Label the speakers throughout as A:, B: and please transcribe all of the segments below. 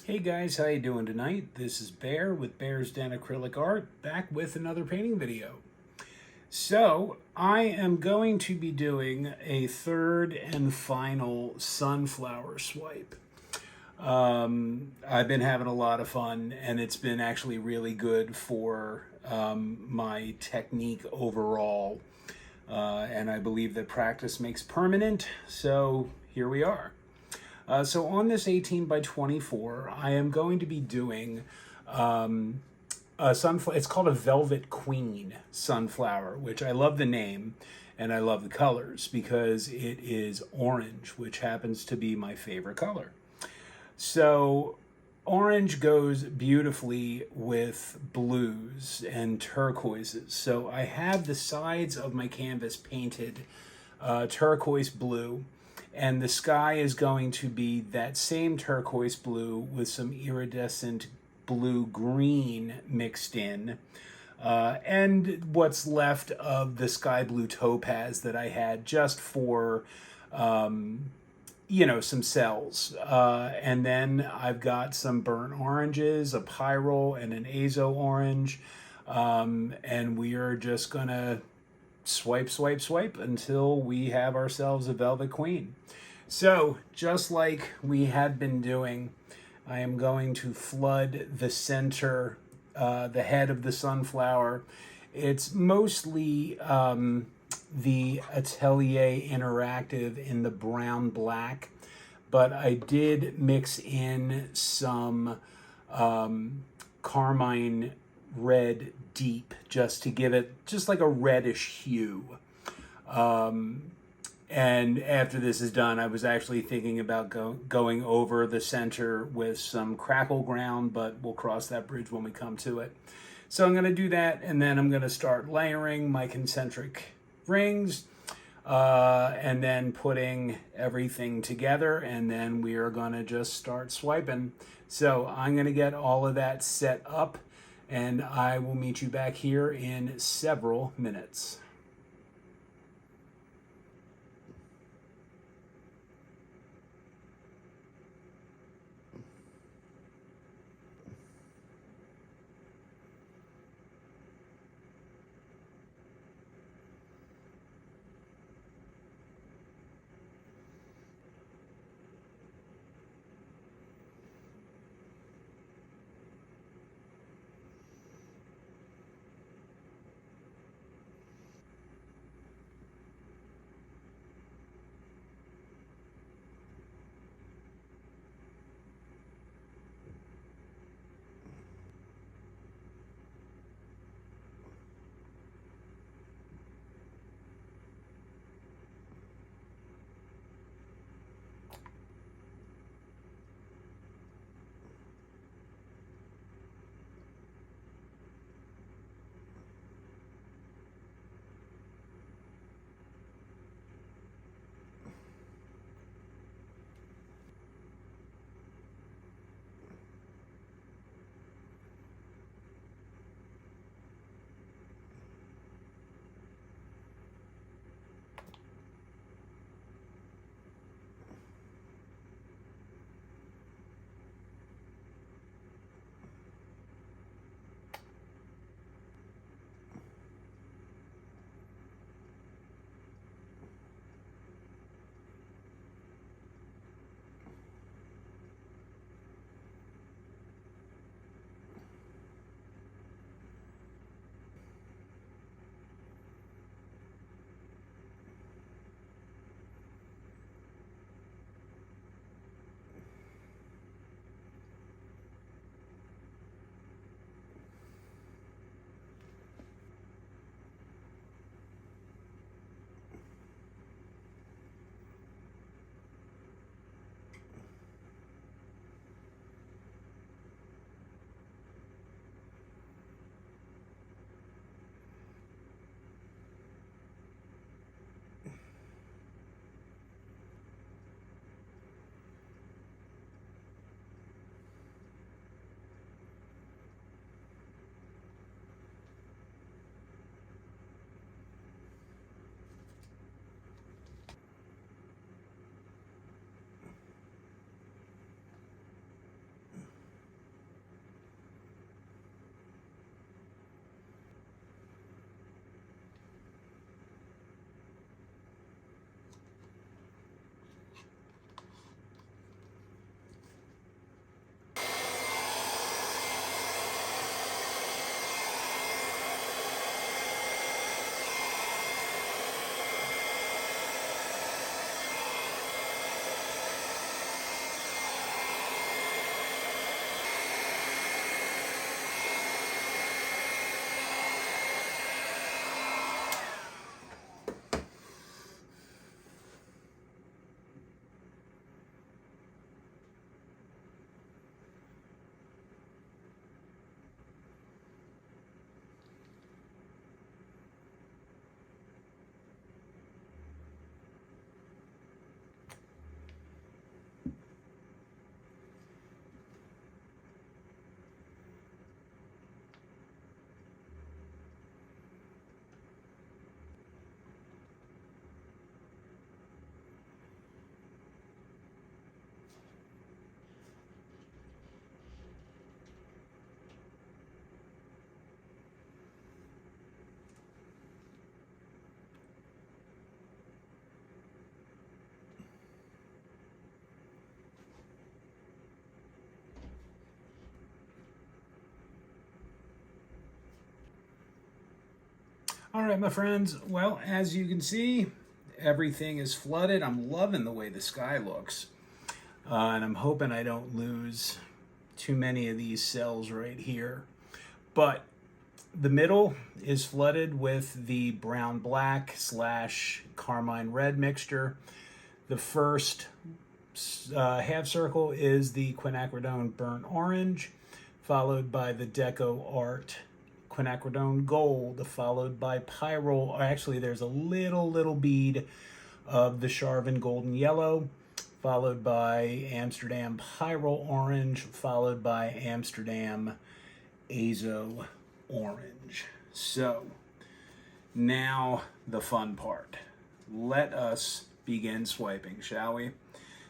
A: Hey guys, how you doing tonight? This is Bear with Bear's Den Acrylic Art, back with another painting video. So, I am going to be doing a third and final sunflower swipe. I've been having a lot of fun, and it's been actually really good for my technique overall. And I believe that practice makes permanent, so here we are. So on this 18 by 24, I am going to be doing a sunflower. It's called a Velvet Queen sunflower, which I love the name and I love the colors because it is orange, which happens to be my favorite color. So orange goes beautifully with blues and turquoises. So I have the sides of my canvas painted turquoise blue, and the sky is going to be that same turquoise blue with some iridescent blue-green mixed in. And what's left of the sky blue topaz that I had just for, some cells. And then I've got some burnt oranges, a Pyrrole, and an azo orange. And we are just going to swipe, swipe, swipe until we have ourselves a Velvet Queen. So, just like we had been doing, I am going to flood the center, the head of the sunflower. It's mostly the Atelier Interactive in the brown black, but I did mix in some carmine red deep just to give it just like a reddish hue. And after this is done, I was actually thinking about going over the center with some crackle ground, but we'll cross that bridge when we come to it. So I'm going to do that, and then I'm going to start layering my concentric rings, and then putting everything together, and then we are going to just start swiping. So I'm going to get all of that set up, and I will meet you back here in several minutes. right, my friends. Well, as you can see, everything is flooded. I'm loving the way the sky looks. And I'm hoping I don't lose too many of these cells right here. But the middle is flooded with the brown black / carmine red mixture. The first half circle is the Quinacridone burnt orange, followed by the Deco Art Quinacridone gold, followed by Pyrrole. Actually, there's a little bead of the Charvin golden yellow, followed by Amsterdam Pyrrole orange, followed by Amsterdam Azo orange. So now the fun part. Let us begin swiping, shall we?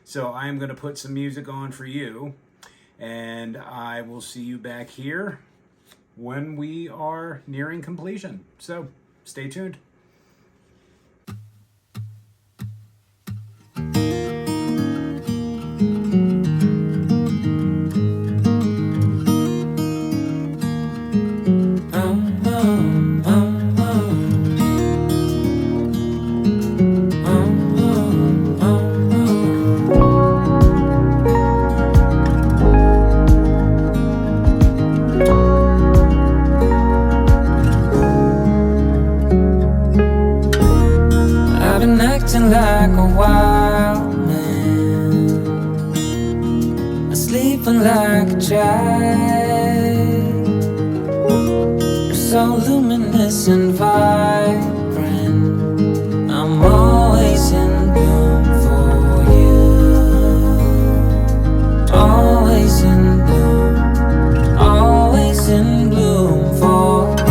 A: So I'm going to put some music on for you, and I will see you back here when we are nearing completion. So stay tuned.
B: Like a wild man, sleeping like a child. You're so luminous and vibrant. I'm always in bloom for you. Always in bloom. Always in bloom for you.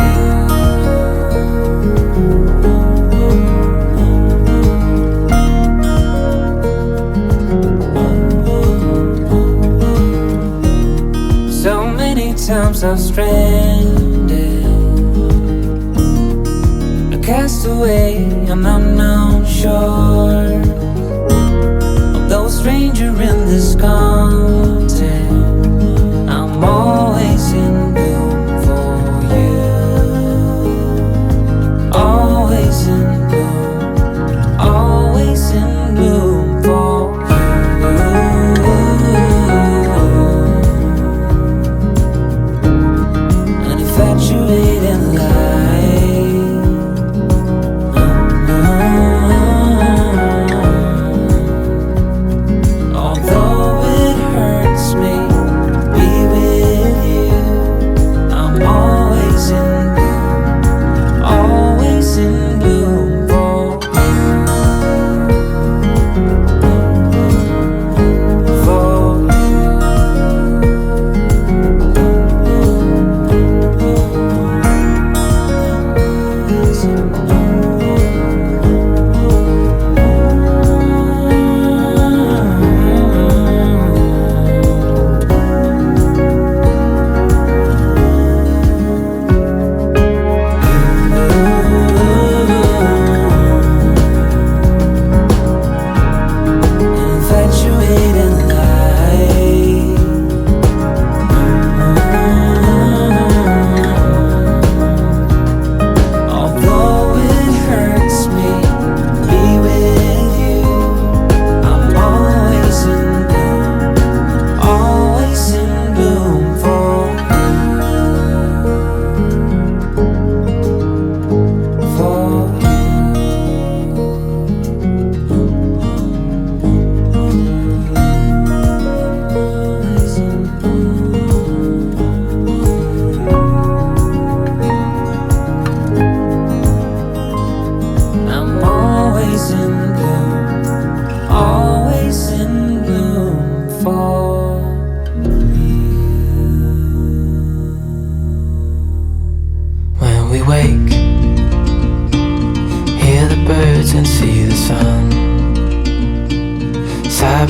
B: Times I've stranded, a castaway on unknown shore, although a stranger in this continent. I'm always in bloom for you. Always in bloom. Always in bloom for you. Infatuated light, although it hurts me to be with you. I'm always in bloom, always in bloom for you. For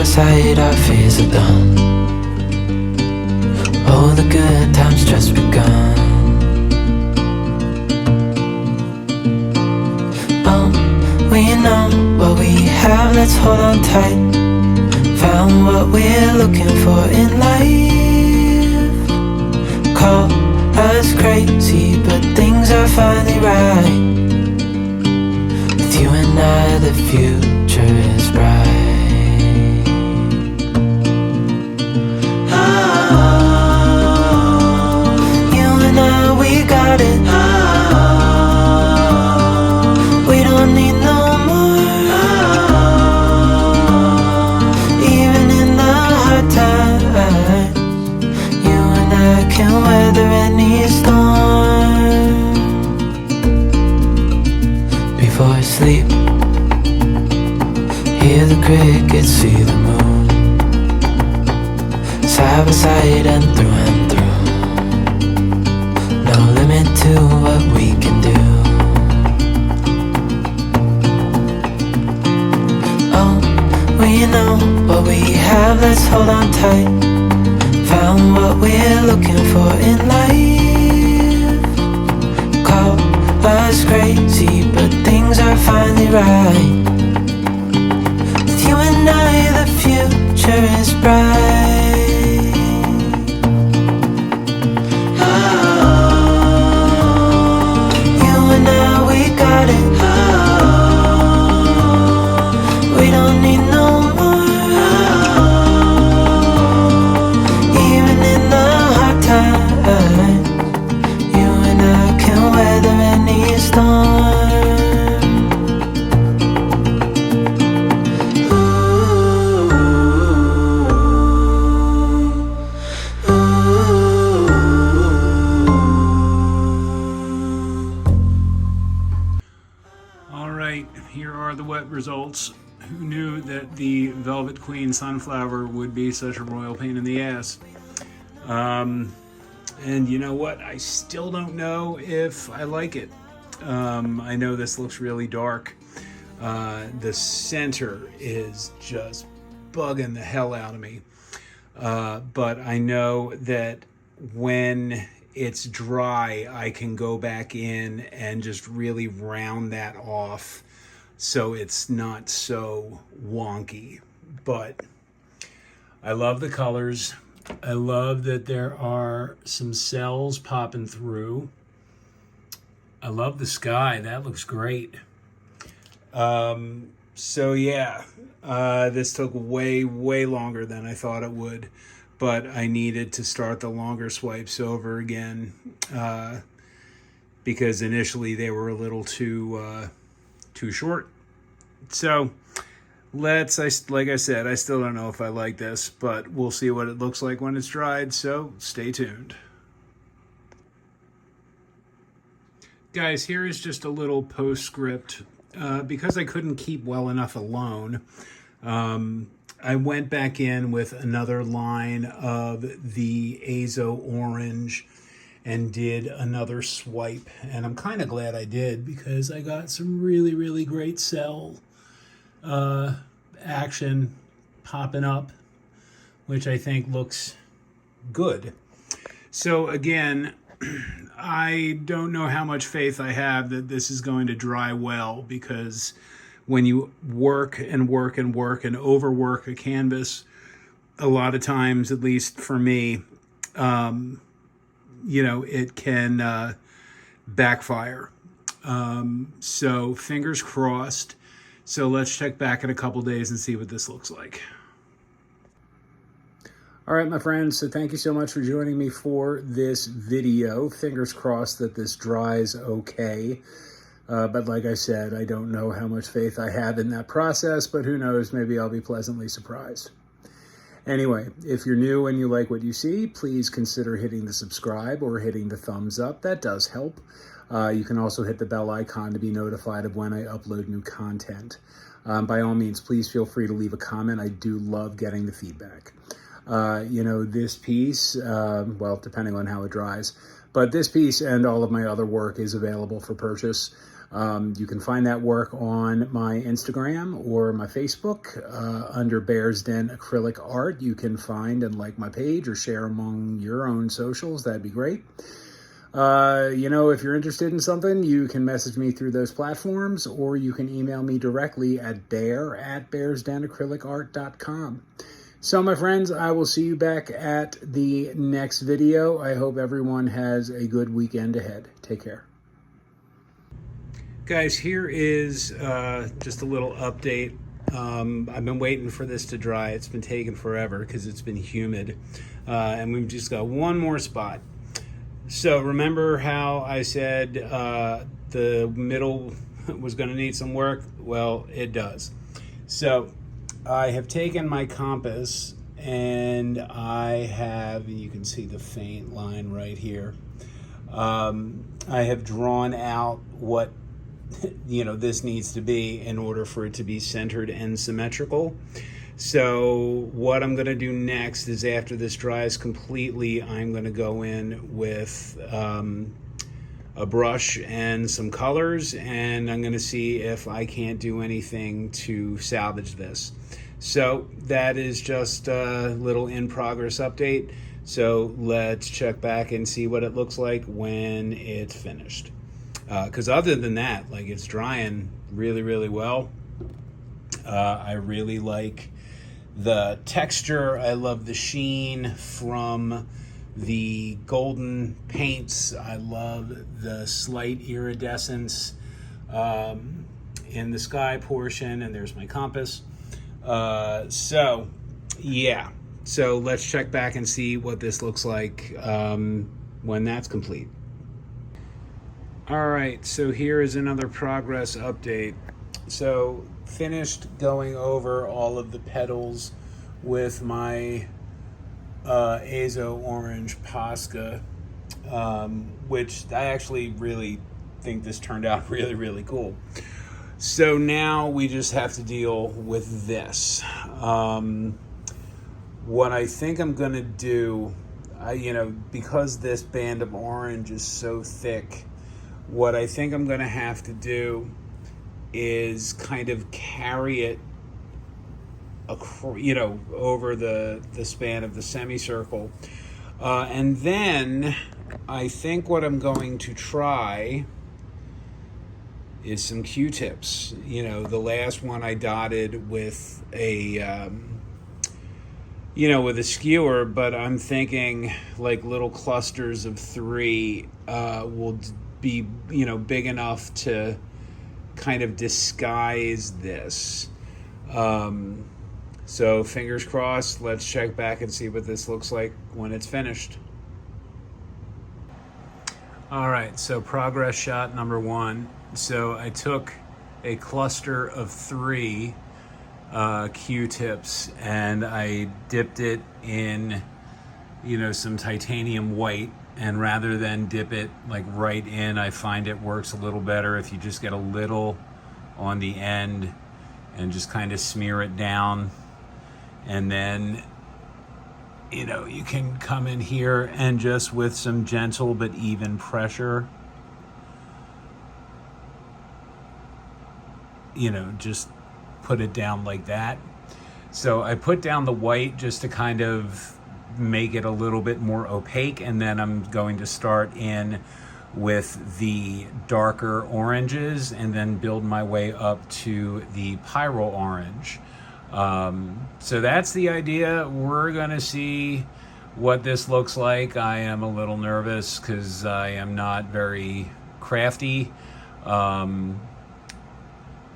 B: side, our fears are done. Oh, the good times just begun. Oh, we know what we have, let's hold on tight. Found what we're looking for in life. Call us crazy, but things are finally right. and I, the future is bright. Oh, you and I, we got it. Oh, we don't need no more. Oh, even in the hard times, you and I can weather any storm. Before I sleep, hear the crickets, see the moon, side by side and through. No limit to what we can do. Oh, we know what we have, let's hold on tight. Found what we're looking for in life. Call us crazy, but things are finally right. With you and I, the future is bright. Oh, you and I, we got it. Oh, we don't need no more. Oh, even in the hard times, you and I can weather any storm.
A: All right, here are the wet results. Who knew that the Velvet Queen Sunflower would be such a royal pain in the ass? And you know what? I still don't know if I like it. I know this looks really dark. The center is just bugging the hell out of me. But I know that when it's dry, I can go back in and just really round that off so it's not so wonky. But I love the colors. I love that there are some cells popping through. I love the sky. That looks great. So yeah, this took way longer than I thought it would, but I needed to start the longer swipes over again, because initially they were a little too short. So like I said, I still don't know if I like this, but we'll see what it looks like when it's dried, so stay tuned. Guys, here is just a little postscript. Because I couldn't keep well enough alone, I went back in with another line of the Azo Orange and did another swipe. And I'm kind of glad I did, because I got some really great cell action popping up, which I think looks good. So again, I don't know how much faith I have that this is going to dry well, because when you work and overwork a canvas, a lot of times, at least for me, it can backfire. So fingers crossed. So let's check back in a couple days and see what this looks like. All right, my friends, so thank you so much for joining me for this video. Fingers crossed that this dries okay. But like I said, I don't know how much faith I have in that process, but who knows, maybe I'll be pleasantly surprised. Anyway, if you're new and you like what you see, please consider hitting the subscribe or hitting the thumbs up. That does help. You can also hit the bell icon to be notified of when I upload new content. By all means, please feel free to leave a comment. I do love getting the feedback. This piece, well, depending on how it dries, but this piece and all of my other work is available for purchase. You can find that work on my Instagram or my Facebook under Bears Den Acrylic Art. You can find and like my page or share among your own socials. That'd be great. If you're interested in something, you can message me through those platforms, or you can email me directly at bear@bearsdenacrylicart.com. So my friends, I will see you back at the next video. I hope everyone has a good weekend ahead. Take care. Guys, here is just a little update. I've been waiting for this to dry. It's been taking forever because it's been humid. And we've just got one more spot. So remember how I said the middle was going to need some work? Well, it does. So I have taken my compass and I have, you can see the faint line right here. I have drawn out what this needs to be in order for it to be centered and symmetrical. So what I'm going to do next is, after this dries completely, I'm going to go in with a brush and some colors, and I'm going to see if I can't do anything to salvage this. So that is just a little in progress update. So let's check back and see what it looks like when it's finished. Because other than that, like, it's drying really, really well. I really like the texture. I love the sheen from the golden paints. I love the slight iridescence in the sky portion, and there's my compass. So yeah, so let's check back and see what this looks like when that's complete. All right, so here is another progress update. So finished going over all of the petals with my Azo Orange Posca, which I actually really think this turned out really, really cool. So now we just have to deal with this. What I think I'm gonna do, because this band of orange is so thick, what I think I'm going to have to do is kind of carry it, over the span of the semicircle. And then I think what I'm going to try is some Q-tips. The last one I dotted with a, with a skewer, but I'm thinking like little clusters of 3 will be big enough to kind of disguise this. So fingers crossed. Let's check back and see what this looks like when it's finished. All right, so progress shot number 1. So I took a cluster of 3 Q-tips and I dipped it in some titanium white. And rather than dip it like right in, I find it works a little better if you just get a little on the end and just kind of smear it down. And then, you can come in here and just with some gentle but even pressure, just put it down like that. So I put down the white just to kind of make it a little bit more opaque, and then I'm going to start in with the darker oranges and then build my way up to the Pyrrole orange. So that's the idea. We're gonna see what this looks like. I am a little nervous because I am not very crafty.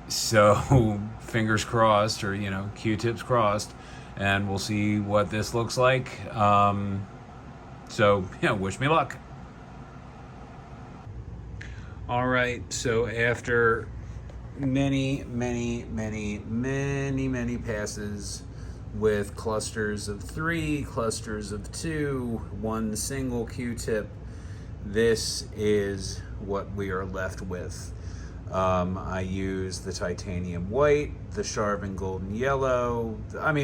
A: So fingers crossed, or Q-tips crossed, and we'll see what this looks like. So wish me luck. All right, so after many passes with clusters of 3, clusters of 2, 1 single Q-tip, this is what we are left with. I use the titanium white, the Charvin golden yellow,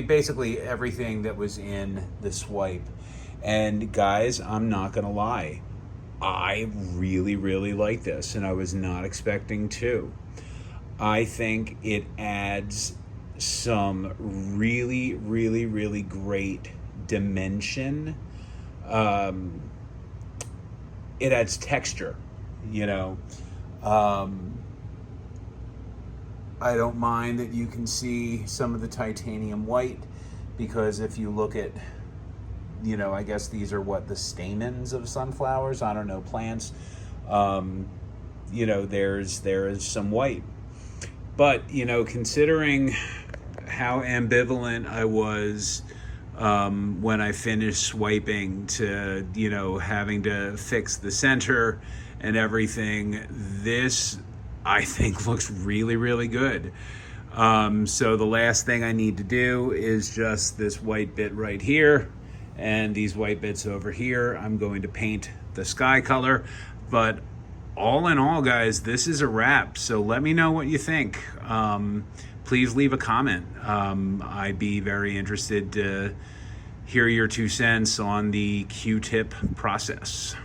A: basically everything that was in the swipe. And guys, I'm not gonna lie, I really like this, and I was not expecting to. I think it adds some really great dimension. It adds texture, I don't mind that you can see some of the titanium white, because if you look at, I guess these are the stamens of sunflowers, I don't know, plants. you know, there is some white. But, you know, considering how ambivalent I was when I finished swiping to, you know, having to fix the center and everything, this, I think, looks really, really good. So the last thing I need to do is just this white bit right here and these white bits over here. I'm going to paint the sky color, but all in all, guys, this is a wrap. So let me know what you think. Please leave a comment. I'd be very interested to hear your 2 cents on the Q-tip process.